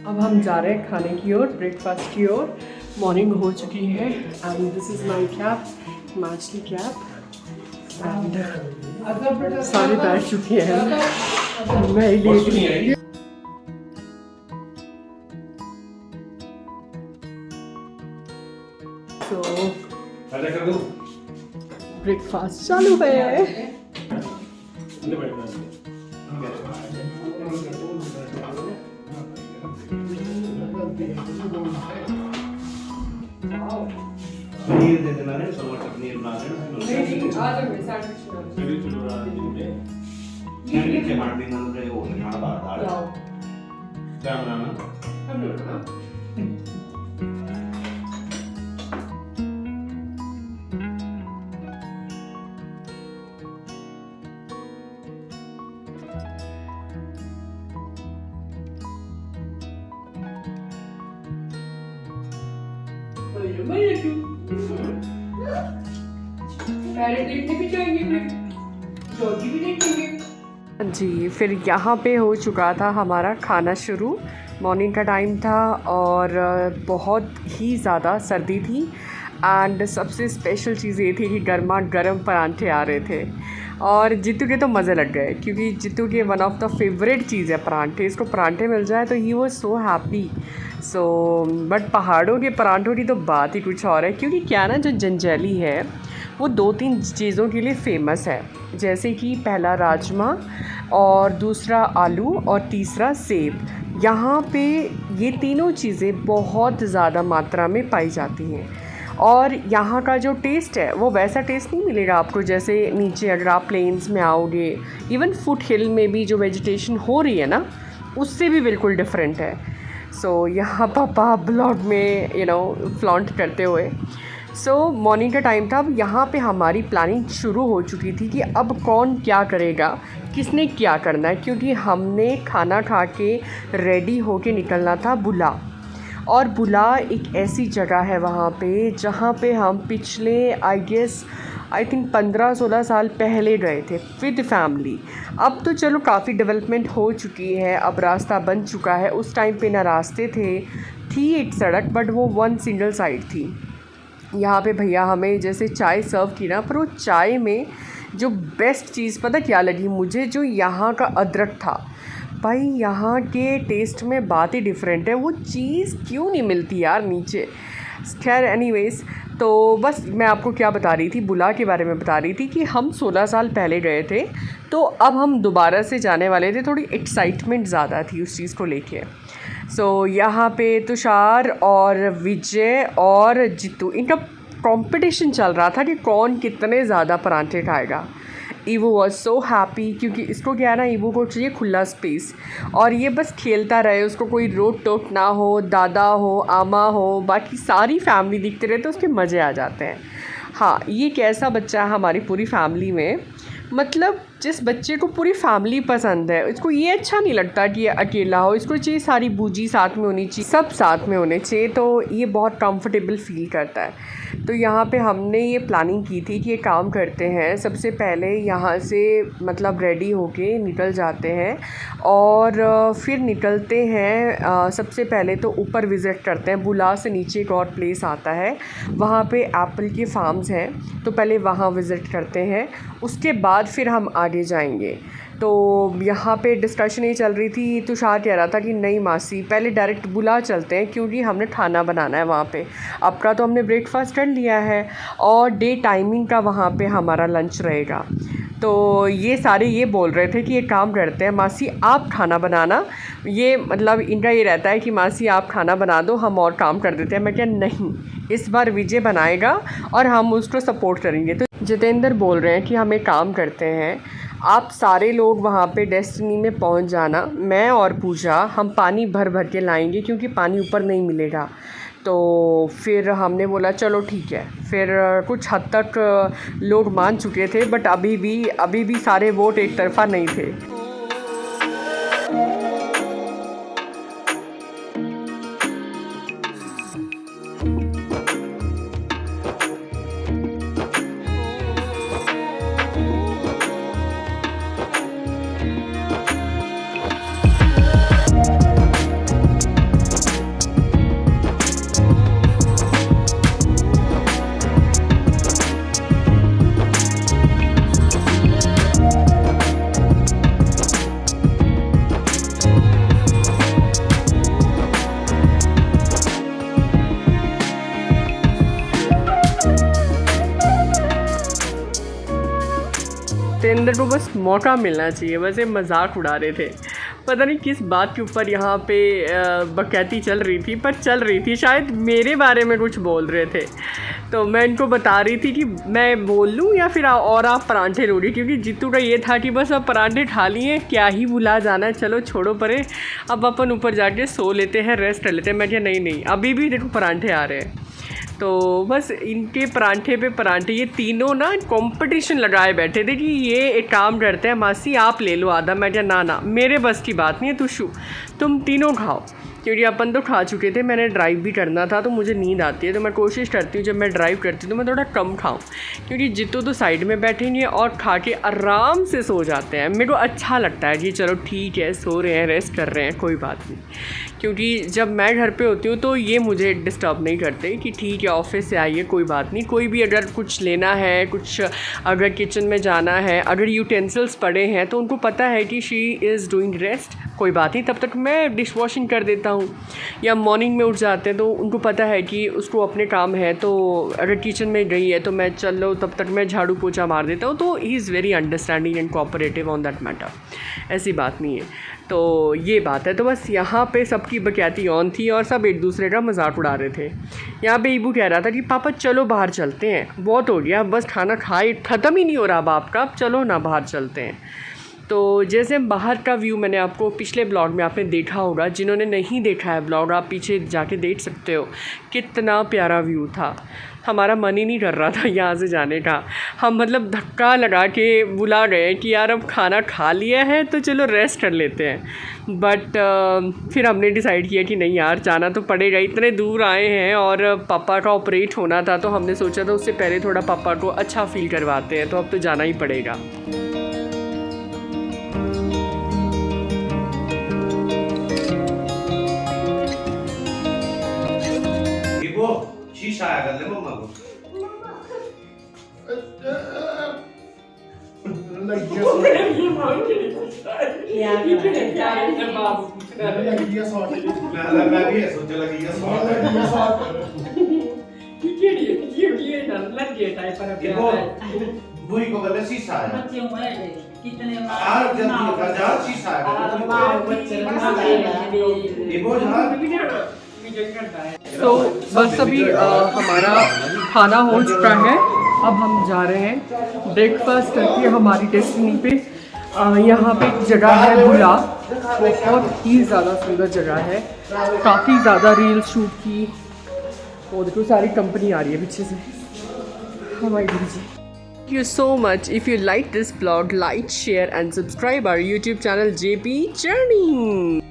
अब हम जा रहे हैं खाने की ओर, ब्रेकफास्ट की ओर। मॉर्निंग हो चुकी है and this is my cab, Himachali cab. सारे बैठ चुके हैं, मैं लेट गई। तो ब्रेकफास्ट चालू है। पनीर दे देना है, टमाटर पनीर बना देना। ये टमाटर देना है, वो खाना बाहर डाल। क्या बनाना? जी, फिर यहाँ पे हो चुका था हमारा खाना शुरू। मॉर्निंग का टाइम था और बहुत ही ज़्यादा सर्दी थी एंड सबसे स्पेशल चीज़ ये थी कि गर्मा गर्म परांठे आ रहे थे और जितू के तो मज़े लग गए, क्योंकि जितू के वन ऑफ द फेवरेट चीज़ है परांठे। इसको परांठे मिल जाए तो ही वो सो हैप्पी। सो बट पहाड़ों के परांठों की तो बात ही कुछ और है, क्योंकि क्या ना, जो जंजैली है वो 2-3 चीज़ों के लिए फ़ेमस है, जैसे कि पहला राजमा और दूसरा आलू और तीसरा सेब। यहाँ पे ये तीनों चीज़ें बहुत ज़्यादा मात्रा में पाई जाती हैं और यहाँ का जो टेस्ट है वो वैसा टेस्ट नहीं मिलेगा आपको जैसे नीचे अगर आप प्लेन्स में आओगे। इवन फुट हिल में भी जो वेजिटेशन हो रही है ना, उससे भी बिल्कुल डिफरेंट है। सो यहाँ पापा ब्लॉग में फ्लॉन्ट करते हुए। मॉर्निंग का टाइम था। अब यहाँ पे हमारी प्लानिंग शुरू हो चुकी थी कि अब कौन क्या करेगा, किसने क्या करना है, क्योंकि हमने खाना खा के रेडी होके निकलना था बुला। और बुला एक ऐसी जगह है वहाँ पे जहाँ पे हम पिछले आई थिंक 15-16 साल पहले गए थे विद फैमिली। अब तो चलो काफ़ी डेवलपमेंट हो चुकी है, अब रास्ता बन चुका है। उस टाइम पे ना रास्ते थी एक सड़क, बट वो वन सिंगल साइड थी। यहाँ पे भैया हमें जैसे चाय सर्व की ना, पर वो चाय में जो बेस्ट चीज़ पता क्या लगी मुझे, जो यहाँ का अदरक था। भाई यहाँ के टेस्ट में बात ही डिफरेंट है, वो चीज़ क्यों नहीं मिलती यार नीचे। खैर एनीवेज़, तो बस मैं आपको क्या बता रही थी, बुला के बारे में बता रही थी कि हम 16 साल पहले गए थे, तो अब हम दोबारा से जाने वाले थे। थोड़ी एक्साइटमेंट ज़्यादा थी उस चीज़ को लेके। यहाँ पे तुषार और विजय और जितू, इनका कंपटीशन चल रहा था कि कौन कितने ज़्यादा परांठे खाएगा। ईवो वॉज सो हैप्पी, क्योंकि इसको क्या है ना, ईवो को चाहिए खुला स्पेस और ये बस खेलता रहे, उसको कोई रोक टोक ना हो, दादा हो, आमा हो, बाकी सारी फैमिली दिखते रहे तो उसके मज़े आ जाते हैं। हाँ, ये एक ऐसा बच्चा है हमारी पूरी फैमिली में, मतलब जिस बच्चे को पूरी फैमिली पसंद है, इसको ये अच्छा नहीं लगता कि ये अकेला हो, इसको चाहिए सारी बूजी साथ में होनी चाहिए, सब साथ में होने चाहिए, तो ये बहुत कंफर्टेबल फील करता है। तो यहाँ पे हमने ये प्लानिंग की थी कि ये काम करते हैं, सबसे पहले यहाँ से मतलब रेडी होके निकल जाते हैं और फिर निकलते हैं। सबसे पहले तो ऊपर विज़िट करते हैं, बुला से नीचे एक और प्लेस आता है, वहाँ पे एप्पल के फार्म्स हैं, तो पहले वहाँ विज़िट करते हैं, उसके बाद फिर हम आगे जाएंगे। तो यहाँ पे डिस्कशन ये चल रही थी, तुषार कह रहा था कि नहीं मासी पहले डायरेक्ट बुला चलते हैं, क्योंकि हमने खाना बनाना है वहाँ पे। अब का तो हमने ब्रेकफास्ट कर लिया है और डे टाइमिंग का वहाँ पे हमारा लंच रहेगा। तो ये सारे ये बोल रहे थे कि ये काम करते हैं मासी आप खाना बनाना, ये मतलब इनका ये रहता है कि मासी आप खाना बना दो, हम और काम कर देते हैं। मैं क्या, नहीं, इस बार विजय बनाएगा और हम उसको सपोर्ट करेंगे। तो जितेंद्र बोल रहे हैं कि हम एक काम करते हैं, आप सारे लोग वहाँ पे डेस्टिनी में पहुँच जाना, मैं और पूजा हम पानी भर भर के लाएंगे, क्योंकि पानी ऊपर नहीं मिलेगा। तो फिर हमने बोला चलो ठीक है। फिर कुछ हद तक लोग मान चुके थे, बट अभी भी सारे वोट एक तरफ़ा नहीं थे। सुरेंद्र को बस मौका मिलना चाहिए, बस ये मजाक उड़ा रहे थे। पता नहीं किस बात के ऊपर यहाँ पे बकैती चल रही थी, पर चल रही थी, शायद मेरे बारे में कुछ बोल रहे थे। तो मैं इनको बता रही थी कि मैं बोल लूँ या फिर और आप परांठे लोगे, क्योंकि जीतू का ये था कि बस अब परांठे खा लिए, क्या ही भुला जाना है, चलो छोड़ो परे, अब अपन ऊपर जाके सो लेते हैं, रेस्ट कर लेते हैं। मैं क्या नहीं अभी भी देखो परांठे आ रहे हैं। तो बस इनके परांठे पे परांठे, ये तीनों ना कंपटीशन लगाए बैठे थे कि ये एक काम करते हैं मासी आप ले लो आधा। मैं क्या ना मेरे बस की बात नहीं है तुषु, तुम तीनों खाओ, क्योंकि अपन तो खा चुके थे। मैंने ड्राइव भी करना था तो मुझे नींद आती है, तो मैं कोशिश करती हूँ जब मैं ड्राइव करती हूँ तो मैं थोड़ा कम खाऊं, क्योंकि जितू तो साइड में बैठे नहीं है और खा के आराम से सो जाते हैं। मेरे को अच्छा लगता है कि चलो ठीक है, सो रहे हैं, रेस्ट कर रहे हैं, कोई बात नहीं। क्योंकि जब मैं घर पे होती हूँ तो ये मुझे डिस्टर्ब नहीं करते कि ठीक है ऑफिस से आइए, कोई बात नहीं। कोई भी अगर कुछ लेना है, कुछ अगर किचन में जाना है, अगर यूटेंसिल्स पड़े हैं तो उनको पता है कि शी इज़ डूइंग रेस्ट, कोई बात नहीं, तब तक मैं डिश वॉशिंग कर देता हूँ। या मॉर्निंग में उठ जाते हैं तो उनको पता है कि उसको अपने काम है, तो अगर किचन में गई है तो मैं चल लो, तब तक मैं झाड़ू पोछा मार देता हूँ। तो he is very understanding and cooperative on that matter, ऐसी बात नहीं है। तो ये बात है। तो बस यहाँ पे सबकी बकैती ऑन थी और सब एक दूसरे का मजाक उड़ा रहे थे। यहाँ पे ईबू कह रहा था कि पापा चलो बाहर चलते हैं, बहुत हो गया, बस खाना खाए ख़त्म ही नहीं हो रहा बाप का, अब चलो ना बाहर चलते हैं। तो जैसे बाहर का व्यू मैंने आपको पिछले ब्लॉग में आपने देखा होगा, जिन्होंने नहीं देखा है ब्लॉग आप पीछे जाके देख सकते हो, कितना प्यारा व्यू था। हमारा मन ही नहीं कर रहा था यहाँ से जाने का, हम मतलब धक्का लगा के बुला गए कि यार अब खाना खा लिया है तो चलो रेस्ट कर लेते हैं। बट फिर हमने डिसाइड किया कि नहीं यार जाना तो पड़ेगा, इतने दूर आए हैं और पापा का ऑपरेट होना था, तो हमने सोचा था उससे पहले थोड़ा पापा को अच्छा फील करवाते हैं, तो अब तो जाना ही पड़ेगा। शीशा आया कर ले मम्मा को। मैं भी सोच लगी बुई को गले शीशा आया कितने यार जल्दी कर जा, शीशा तो बस अभी हमारा खाना हो चुका है, अब हम जा रहे हैं ब्रेकफास्ट करके हमारी डेस्टिनी पे। यहाँ पे एक जगह है बुला, बहुत ही ज़्यादा सुंदर जगह है, काफ़ी ज़्यादा रील शूट की। वो देखो सारी कंपनी आ रही है पीछे से हमारी दीजिए। Thank you so much. If you like this vlog, like, share and subscribe our YouTube channel JP Journey.